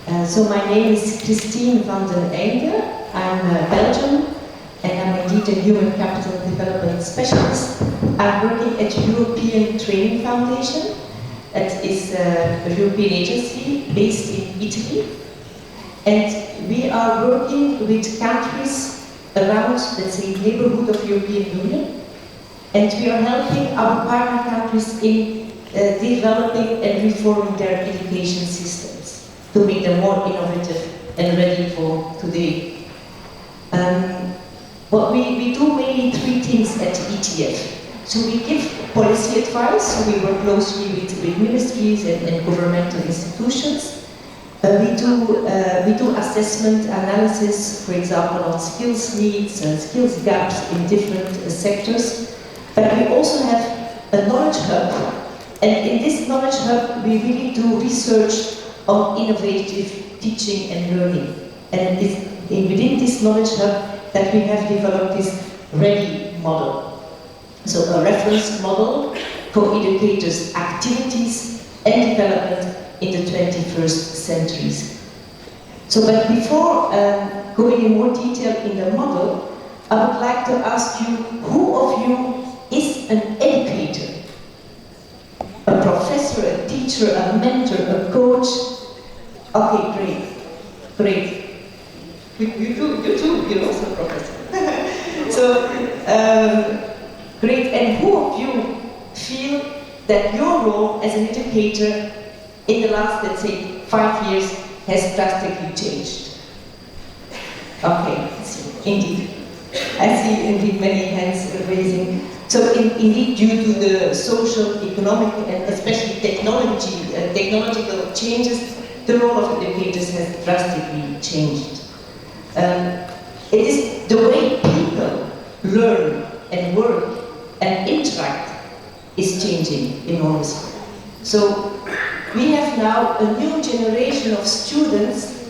So my name is Kristien van den Ende. I'm Belgian, and I'm indeed a human capital development specialist. I'm working at European Training Foundation. That is a European agency based in Italy. And we are working with countries around, let's say, neighborhood of European Union. And we are helping our partner countries in developing and reforming their education systems to make them more innovative and ready for today. Well, we do mainly three things at ETF. So we give policy advice, so we work closely with ministries and governmental institutions. We do assessment analysis, for example, on skills needs and skills gaps in different sectors. But we also have a knowledge hub, and in this knowledge hub we really do research on innovative teaching and learning. And within this knowledge hub that we have developed this READY model. So a reference model for educators' activities and development in the 21st centuries. So, but before going in more detail in the model, I would like to ask you, who of you is an educator? A professor, a teacher, a mentor, a coach? Okay, great. You too, you're also a professor. So, great, and who of you feel that your role as an educator in the last, let's say, 5 years has drastically changed? Okay, indeed. I see indeed many hands raising. So indeed, due to the social, economic, and especially technological changes, the role of educators has drastically changed. It is the way people learn and work and interact is changing enormously. So we have now a new generation of students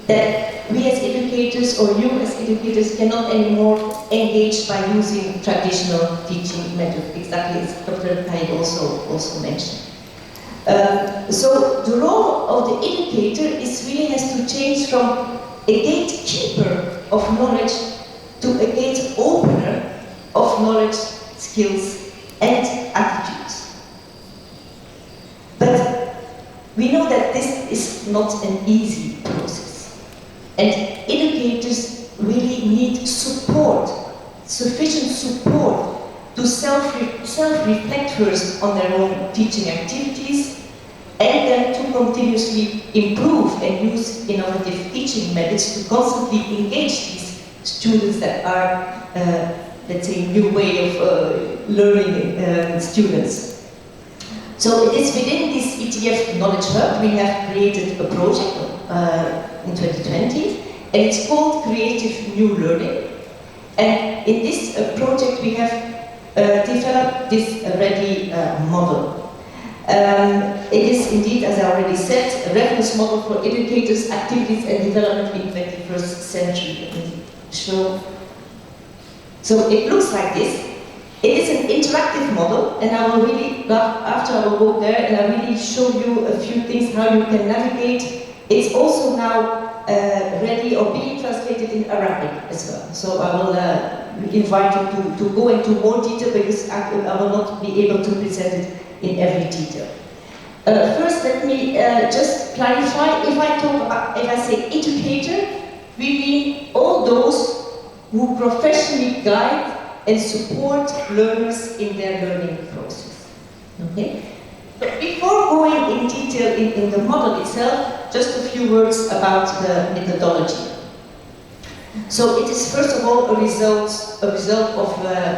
that we as educators, or you as educators, cannot anymore engage by using traditional teaching methods, exactly as Dr. Ayyad also mentioned. So the role of the educator really has to change from a gatekeeper of knowledge to a gate opener of knowledge, skills, and attitudes. But we know that this is not an easy process. And educators really need support, sufficient support to self-reflect first on their own teaching activities, and then to continuously improve and use innovative teaching methods to constantly engage these students that are, let's say, new way of learning students. So it is within this ETF Knowledge Hub we have created a project in 2020, and it's called Creative New Learning. And in this project we have developed this READY model. It is indeed, as I already said, a reference model for educators' activities and development in 21st century. So it looks like this. It is an interactive model, and I will really, after I will go there and I really show you a few things how you can navigate. It's also now ready or being translated in Arabic as well. So I will invite you to go into more detail, because I will not be able to present it in every detail. First, let me just clarify. If I say educator, we mean all those who professionally guide and support learners in their learning process. Okay? But before going in detail in the model itself, just a few words about the methodology. So it is first of all a result of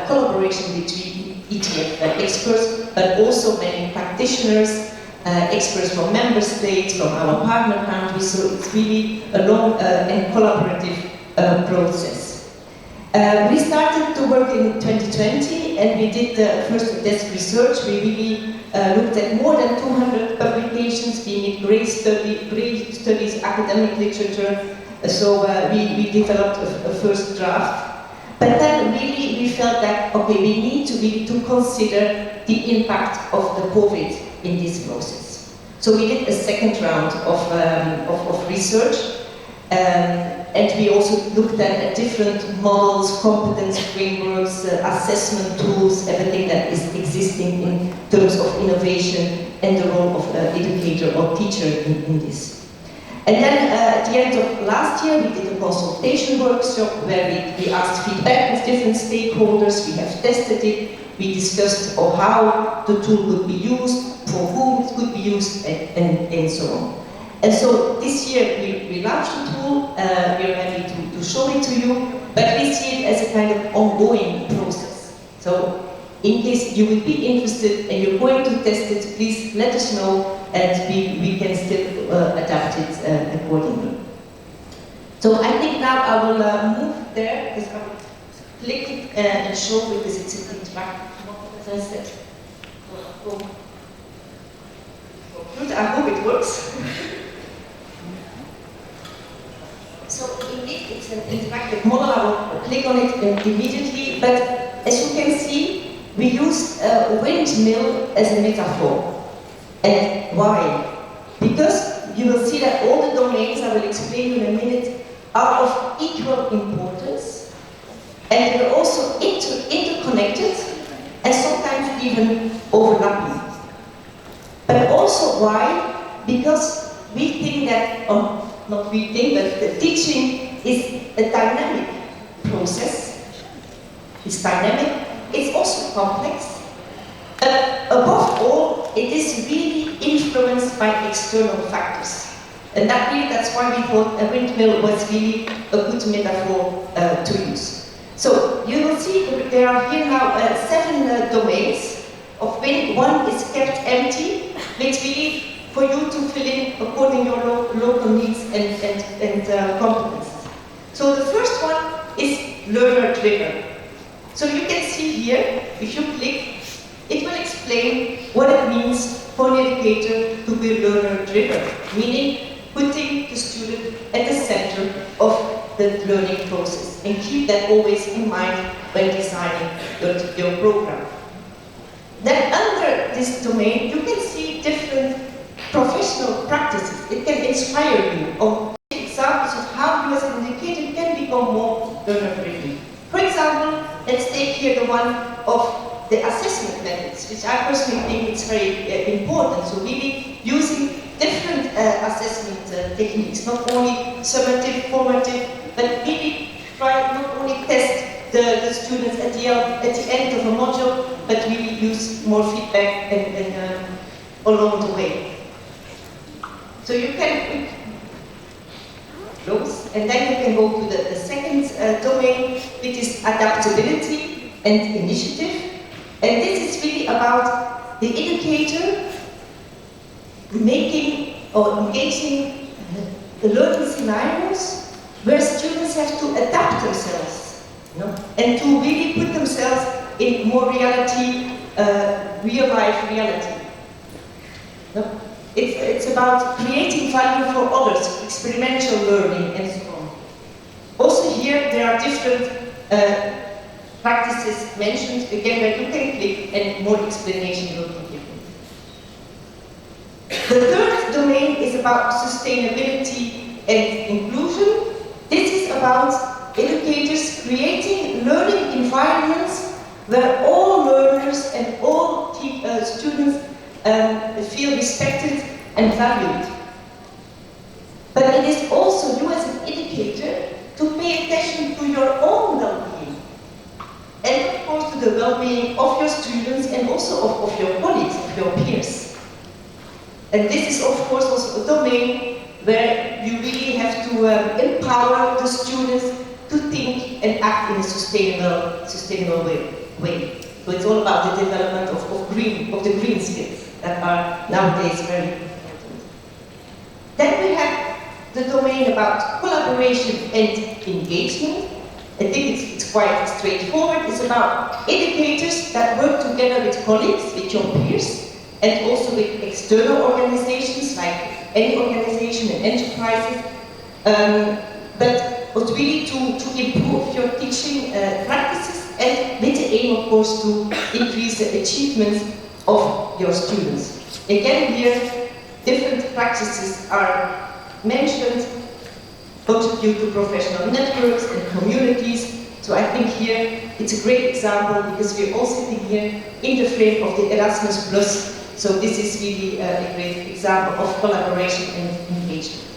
collaboration between ETF experts, but also many practitioners, experts from member states, from our partner countries. So it's really a long and collaborative process. We started to work in 2020, and we did the first desk research. We really looked at more than 200 publications, being it grade studies, academic literature. So we developed a first draft. But then really we felt that, okay, we need to really consider the impact of the COVID in this process. So we did a second round of research. And we also looked at different models, competence frameworks, assessment tools, everything that is existing in terms of innovation and the role of educator or teacher in this. And then at the end of last year, we did a consultation workshop where we asked feedback with different stakeholders. We have tested it. We discussed how the tool could be used, for whom it could be used, and so on. And so this year we launched the tool. We're ready to show it to you, but we see it as a kind of ongoing process. So in case you would be interested and you're going to test it, please let us know, and we can still adapt it accordingly. So I think now I will move there, because I will click it and show, because it's an interactive model, as I said. I hope it works. So indeed, it's an interactive model. I will click on it immediately, but as you can see, we use a windmill as a metaphor. And why? Because you will see that all the domains, I will explain in a minute, are of equal importance, and they're also interconnected, and sometimes even overlapping. But also why? Because we think that, not we think, but the teaching is a dynamic process. It's dynamic, it's also complex. But above all, it is really influenced by external factors. And that's why we thought a windmill was really a good metaphor to use. So you will see there are here now 7 domains, of which one is kept empty, which really for you to fill in according to your local needs and competences. So the first one is learner-driven. So you can see here, if you click, it will explain what it means for an educator to be learner-driven, meaning putting the student at the center of the learning process, and keep that always in mind when designing your program. Then under this domain, you can see different professional practices. It can inspire you on examples of how you as an educator can become more learner-driven. For example, let's take here the one of the assessment methods, which I personally think is very important. So really using different assessment techniques, not only summative, formative, but really try not only test the students at the end of a module, but really use more feedback and along the way. So you can close, and then you can go to the second domain, which is adaptability and initiative. And this is really about the educator making or engaging the learning scenarios where students have to adapt themselves, and to really put themselves in more reality, real-life reality. It's about creating value for others, experiential learning, and so on. Also here, there are different practices mentioned, again, where you can click and more explanation will be given. The third domain is about sustainability and inclusion. This is about educators creating learning environments where all learners and all students feel respected and valued. But it is also you as an educator to pay attention to your own well-being, and of course to the well-being of your students and also of your colleagues, of your peers. And this is of course also a domain where you really have to empower the students to think and act in a sustainable way. So it's all about the development of the green skills that are nowadays very important. Then we have the domain about collaboration and engagement. I think it's quite straightforward. It's about educators that work together with colleagues, with your peers, and also with external organizations like any organization and enterprises, but really to improve your teaching practices, and with the aim, of course, to increase the achievements of your students. Again, here, different practices are mentioned, contribute to professional networks and communities. So I think here it's a great example because we're all sitting here in the frame of the Erasmus Plus. So this is really a great example of collaboration and engagement.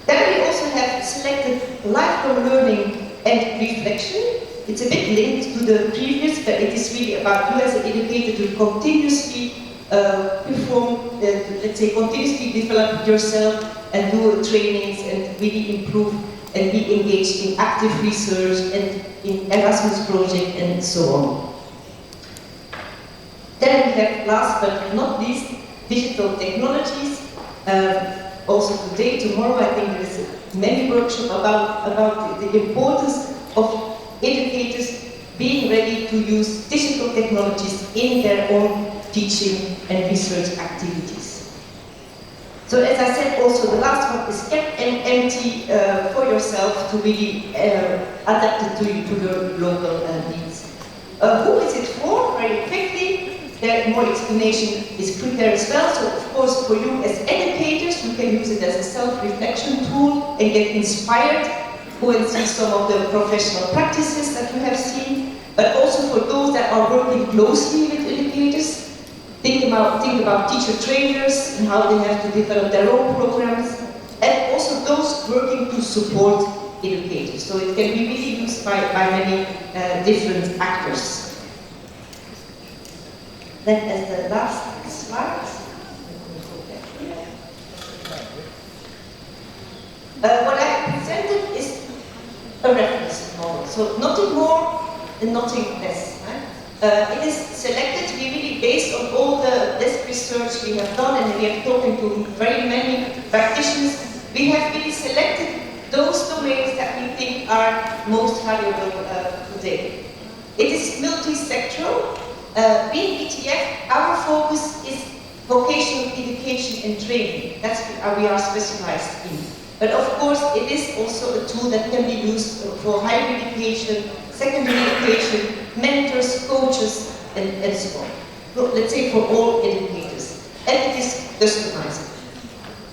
Then we also have selected lifelong learning and reflection. It's a bit linked to the previous, but it is really about you as an educator to continuously perform, let's say, continuously develop yourself and do trainings and really improve and be engaged in active research and in Erasmus project and so on. Then we have, last but not least, digital technologies. Also today, tomorrow, I think there is many workshops about the importance of educators being ready to use digital technologies in their own teaching and research activities. So as I said, also the last one is kept empty for yourself to really adapt it to your local needs. Who is it for? Very quickly. There more explanation is prepared as well. So of course for you as educators, you can use it as a self-reflection tool and get inspired. Go and see some of the professional practices that you have seen. But also for those that are working closely with educators, think about teacher trainers and how they have to develop their own programs. And also those working to support educators. So it can be really used by many different actors. Then as the last slide, what I presented is a reference model. So nothing more and nothing less. Right? It is selected really based on all the desk research we have done, and we have talked to very many practitioners. We have really selected those domains that we think are most valuable today. It is multi-sectoral. Being ETF, our focus is vocational education and training. That's what we are specialized in. But of course, it is also a tool that can be used for higher education, secondary education, mentors, coaches, and so on. So let's say for all educators. And it is customizable.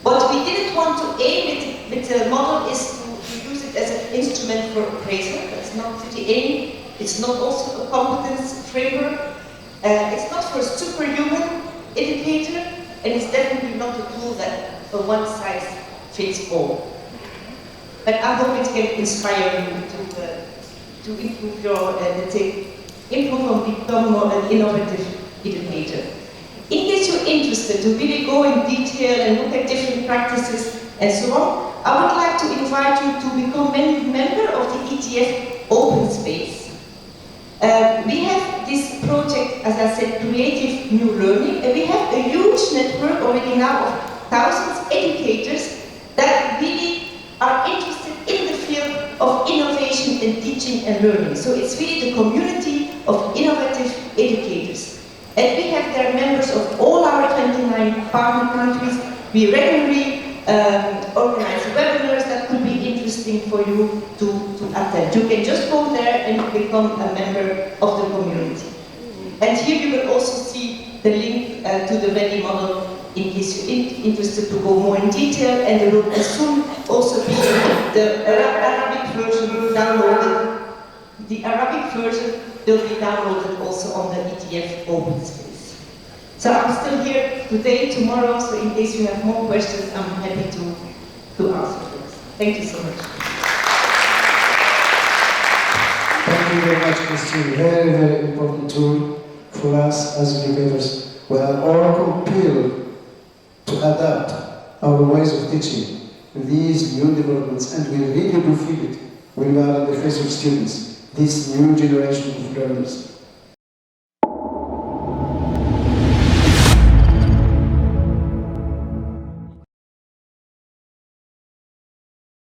What we didn't want to aim with the model is to use it as an instrument for appraisal. That's not the aim. It's not also a competence framework. It's not for a superhuman educator, and it's definitely not a tool that for one size fits all. But I hope it can inspire you to improve your, let's say, improve and become more an innovative educator. In case you're interested to really go in detail and look at different practices and so on, I would like to invite you to become a member of the ETF Open Space. We have this project, as I said, Creative New Learning, and we have a huge network already now of thousands of educators that really are interested in the field of innovation in teaching and learning. So it's really the community of innovative educators. And we have there members of all our 29 partner countries. We regularly organize webinars that could be interesting for you to attend. You can just go there and become a member of the community. And here you will also see the link to the ready model in case you're interested to go more in detail, and there will soon also be the Arabic version downloaded. The Arabic version will be downloaded also on the ETF Open Space. So I'm still here today, tomorrow, so in case you have more questions, I'm happy to answer those. Thank you so much. Thank you very much, Kristien. Very, very important tool for us as educators. We are all compelled to adapt our ways of teaching with these new developments, and we really do feel it when we are in the face of students, this new generation of learners.